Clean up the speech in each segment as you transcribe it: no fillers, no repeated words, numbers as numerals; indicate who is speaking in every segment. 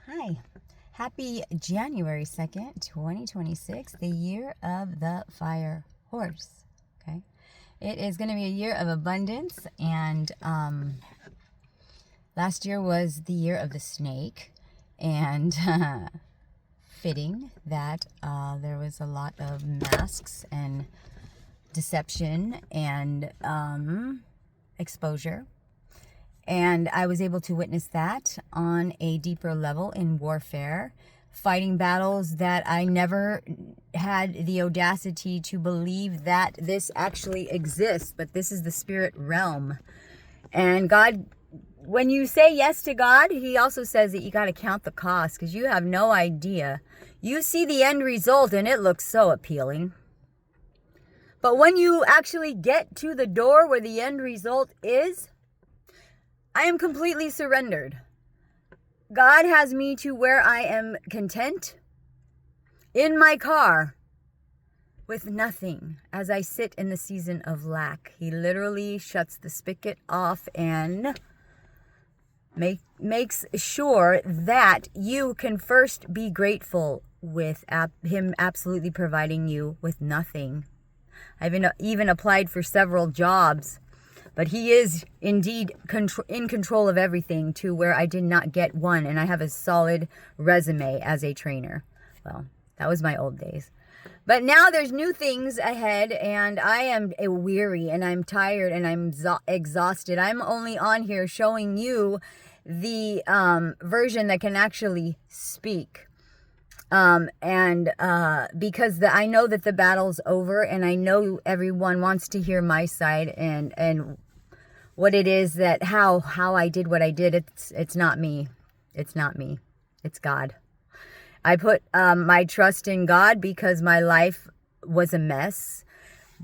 Speaker 1: Hi. Happy January 2nd, 2026, the year of the fire horse. Okay. It is going to be a year of abundance, and last year was the year of the snake, and fitting that there was a lot of masks and deception and exposure. And I was able to witness that on a deeper level in warfare, fighting battles that I never had the audacity to believe that this actually exists, but this is the spirit realm. And God, when you say yes to God, He also says that you got to count the cost, because you have no idea. You see the end result and it looks so appealing. But when you actually get to the door where the end result is, I am completely surrendered. God has me to where I am content in my car with nothing as I sit in the season of lack. He literally shuts the spigot off and makes sure that you can first be grateful with Him absolutely providing you with nothing. I've even applied for several jobs, but He is indeed in control of everything, to where I did not get one. And I have a solid resume as a trainer. Well, that was my old days. But now there's new things ahead, and I am weary and I'm tired and I'm exhausted. I'm only on here showing you the version that can actually speak. Because I know that the battle's over, and I know everyone wants to hear my side and what it is that how I did what I did. It's not me. It's not me. It's God. I put my trust in God because my life was a mess.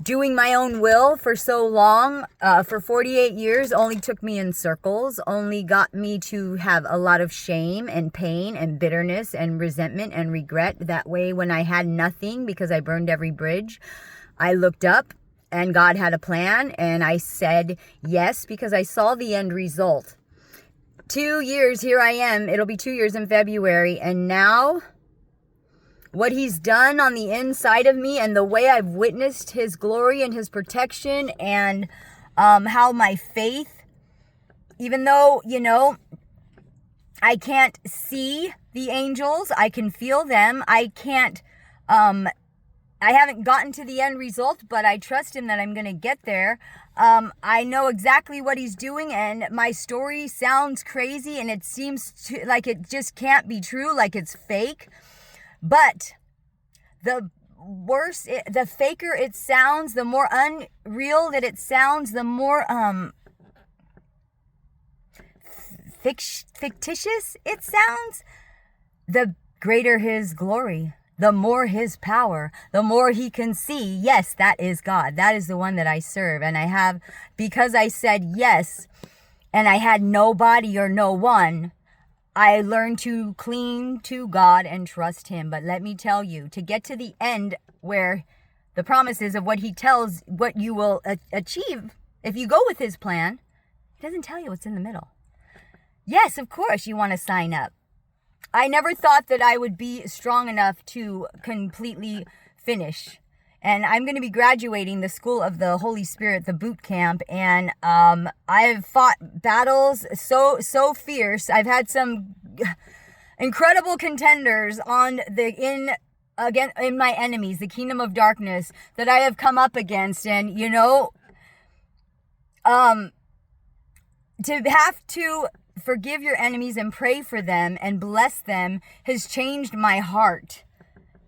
Speaker 1: Doing my own will for so long, for 48 years, only took me in circles, only got me to have a lot of shame and pain and bitterness and resentment and regret. That way, when I had nothing because I burned every bridge, I looked up and God had a plan, and I said yes because I saw the end result. 2 years, here I am. It'll be 2 years in February, and now what He's done on the inside of me, and the way I've witnessed His glory and His protection, and how my faith, even though, I can't see the angels, I can feel them. I haven't gotten to the end result, but I trust Him that I'm going to get there. I know exactly what He's doing, and my story sounds crazy, and it seems like it just can't be true, like it's fake. But the worse, the faker it sounds, the more unreal that it sounds, the more fictitious it sounds, the greater His glory, the more His power, the more He can see. Yes, that is God. That is the one that I serve. And I have, because I said yes, and I had nobody or no one, I learned to cling to God and trust Him. But let me tell you, to get to the end where the promises of what He tells, what you will achieve, if you go with His plan, He doesn't tell you what's in the middle. Yes, of course, you want to sign up. I never thought that I would be strong enough to completely finish. And I'm going to be graduating the School of the Holy Spirit, the boot camp. And I have fought battles so fierce. I've had some incredible contenders in my enemies, the kingdom of darkness, that I have come up against. And, to have to forgive your enemies and pray for them and bless them has changed my heart.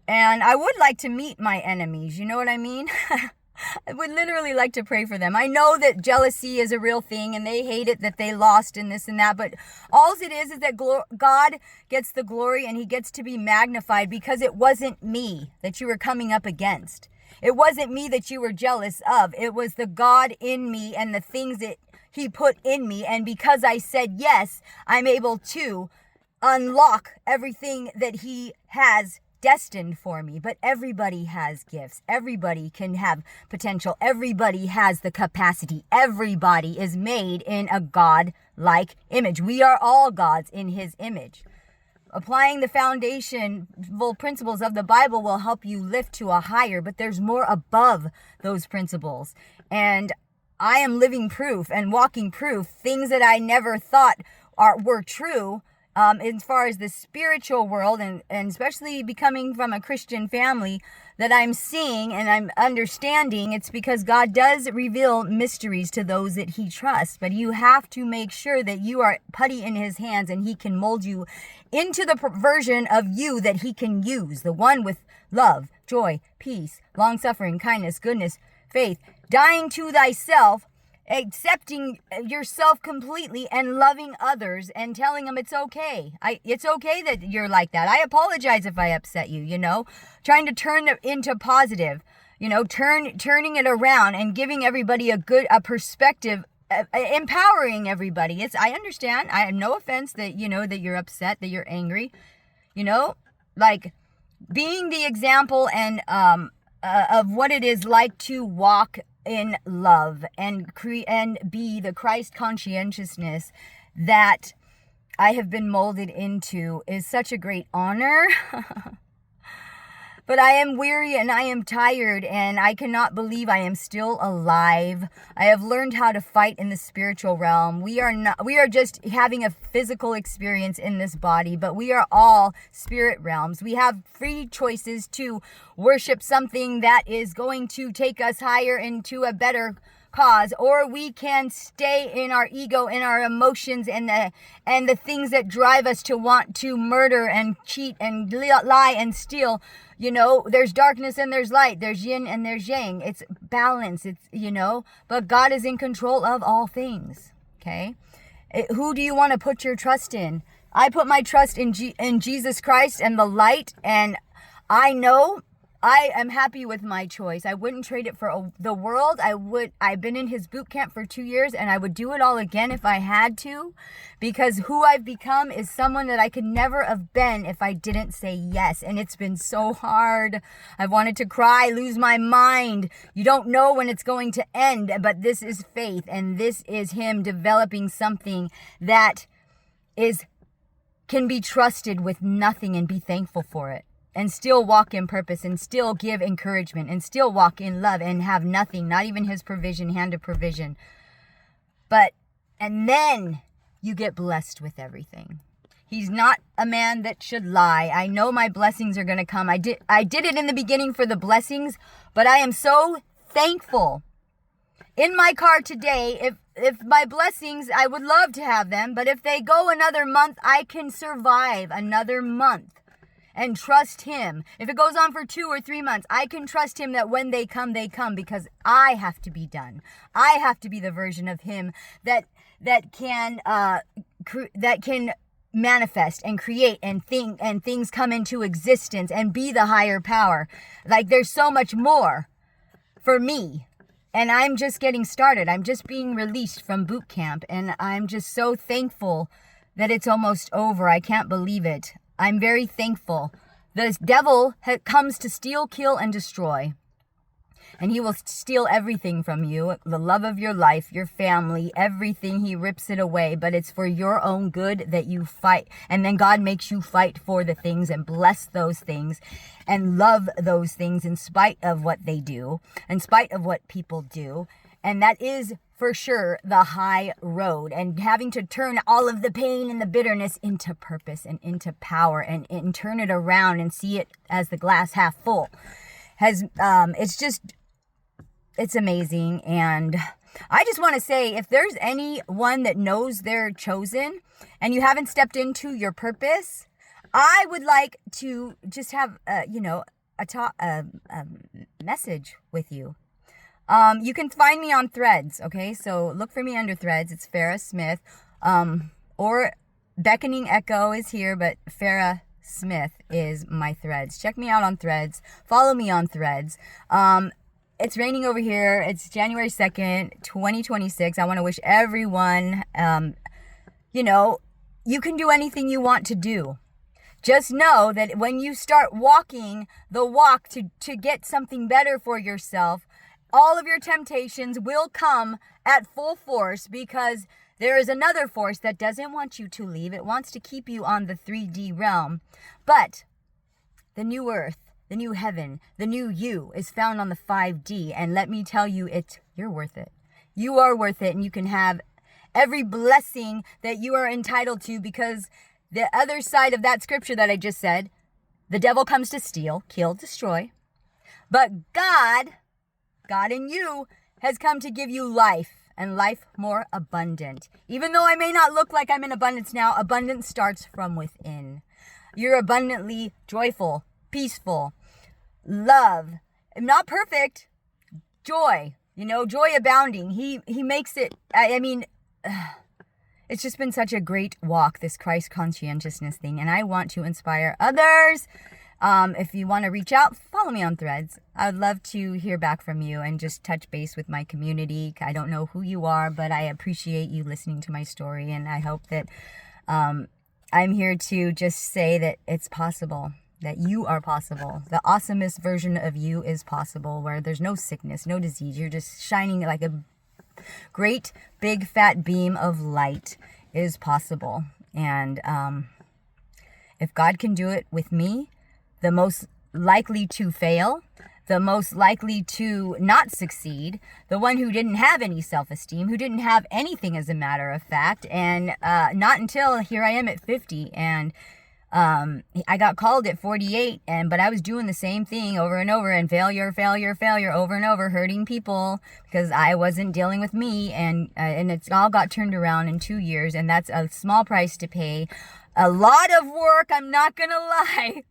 Speaker 1: And I would like to meet my enemies, you know what I mean? I would literally like to pray for them. I know that jealousy is a real thing, and they hate it that they lost and this and that, but all it is that God gets the glory, and He gets to be magnified, because it wasn't me that you were coming up against. It wasn't me that you were jealous of. It was the God in me and the things that He put in me. And because I said yes, I'm able to unlock everything that He has destined for me. But everybody has gifts. Everybody can have potential. Everybody has the capacity. Everybody is made in a God-like image. We are all gods in His image. Applying the foundational principles of the Bible will help you lift to a higher, but there's more above those principles. And I am living proof and walking proof, things that I never thought were true, as far as the spiritual world, and especially becoming from a Christian family, that I'm seeing and I'm understanding. It's because God does reveal mysteries to those that he trusts, but you have to make sure that you are putty in his hands and he can mold you into the version of you that he can use, the one with love, joy, peace, long-suffering, kindness, goodness, faith, dying to thyself, accepting yourself completely and loving others and telling them it's okay. It's okay that you're like that. I apologize if I upset you, trying to turn it into positive, turning it around and giving everybody a perspective, empowering everybody. I understand. I have no offense that, that you're upset, that you're angry, like being the example and, of what it is like to walk in love and be the Christ conscientiousness that I have been molded into is such a great honor. But I am weary and I am tired and I cannot believe I am still alive. I have learned how to fight in the spiritual realm. We are just having a physical experience in this body, but we are all spirit realms. We have free choices to worship something that is going to take us higher into a better cause, or we can stay in our ego, in our emotions, and the things that drive us to want to murder and cheat and lie and steal. There's darkness and there's light, there's yin and there's yang. It's balance. But God is in control of all things. Okay, who do you want to put your trust in? I put my trust in Jesus Christ and the light, and I know I am happy with my choice. I wouldn't trade it for the world. I've been in his boot camp for 2 years, and I would do it all again if I had to, because who I've become is someone that I could never have been if I didn't say yes. And it's been so hard. I've wanted to cry, lose my mind. You don't know when it's going to end, but this is faith, and this is him developing something that can be trusted with nothing, and be thankful for it. And still walk in purpose, and still give encouragement, and still walk in love, and have nothing, not even his provision, hand of provision. And then you get blessed with everything. He's not a man that should lie. I know my blessings are going to come. I did it in the beginning for the blessings, but I am so thankful. In my car today, if my blessings, I would love to have them, but if they go another month, I can survive another month. And trust him. If it goes on for 2 or 3 months, I can trust him that when they come, because I have to be done. I have to be the version of him that can manifest and create and think, and things come into existence, and be the higher power. Like, there's so much more for me. And I'm just getting started. I'm just being released from boot camp, and I'm just so thankful that it's almost over. I can't believe it. I'm very thankful. The devil comes to steal, kill, and destroy. And he will steal everything from you. The love of your life, your family, everything. He rips it away. But it's for your own good that you fight. And then God makes you fight for the things, and bless those things, and love those things in spite of what they do, in spite of what people do. And that is for sure the high road, and having to turn all of the pain and the bitterness into purpose and into power, and turn it around and see it as the glass half full. It's amazing. And I just want to say, if there's anyone that knows they're chosen and you haven't stepped into your purpose, I would like to just have a message with you. You can find me on Threads, okay? So look for me under Threads. It's Farrah Smith. Or Beckoning Echo is here, but Farrah Smith is my Threads. Check me out on Threads. Follow me on Threads. It's raining over here. It's January 2nd, 2026. I want to wish everyone, you can do anything you want to do. Just know that when you start walking the walk to get something better for yourself, all of your temptations will come at full force, because There is another force that doesn't want you to leave. It wants to keep you on the 3D realm. But the new earth, the new heaven, the new you is found on the 5D. And let me tell you, you're worth it. You are worth it, and you can have every blessing that you are entitled to, because the other side of that scripture that I just said, the devil comes to steal, kill, destroy. But God in you has come to give you life, and life more abundant. Even though I may not look like I'm in abundance now, abundance starts from within. You're abundantly joyful, peaceful, love. Not perfect, joy. Joy abounding. He makes it, it's just been such a great walk, this Christ conscientiousness thing. And I want to inspire others. If you want to reach out, follow me on Threads. I would love to hear back from you and just touch base with my community. I don't know who you are, but I appreciate you listening to my story. And I hope that I'm here to just say that it's possible, that you are possible. The awesomest version of you is possible, where there's no sickness, no disease. You're just shining like a great big fat beam of light is possible. And if God can do it with me, the most likely to fail, the most likely to not succeed, the one who didn't have any self-esteem, who didn't have anything, as a matter of fact, and not until here I am at 50, and I got called at 48, but I was doing the same thing over and over, and failure over and over, hurting people because I wasn't dealing with me, and it's all got turned around in 2 years, and that's a small price to pay. A lot of work, I'm not gonna lie.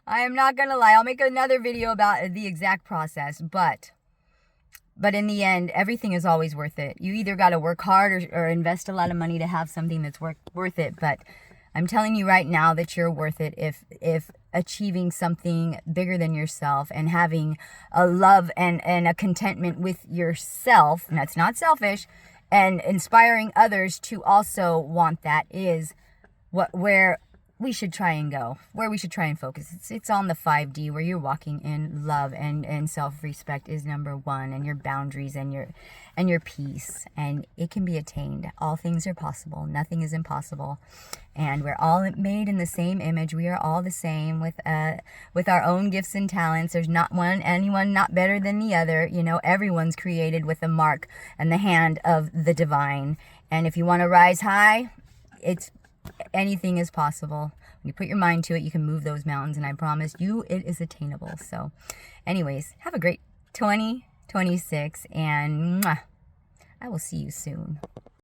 Speaker 1: I am not going to lie. I'll make another video about the exact process, but in the end, everything is always worth it. You either got to work hard or invest a lot of money to have something that's worth it. But I'm telling you right now that you're worth it if achieving something bigger than yourself and having a love and a contentment with yourself, and that's not selfish, and inspiring others to also want that is where we should try and go, where we should try and focus. It's on the 5D, where you're walking in love and self-respect is number one, and your boundaries and your peace, and it can be attained. All things are possible. Nothing is impossible. And we're all made in the same image. We are all the same with our own gifts and talents. There's not anyone not better than the other. Everyone's created with the mark and the hand of the divine. And if you want to rise high, anything is possible. When you put your mind to it, you can move those mountains, and I promise you it is attainable. So anyways, have a great 2026, and I will see you soon.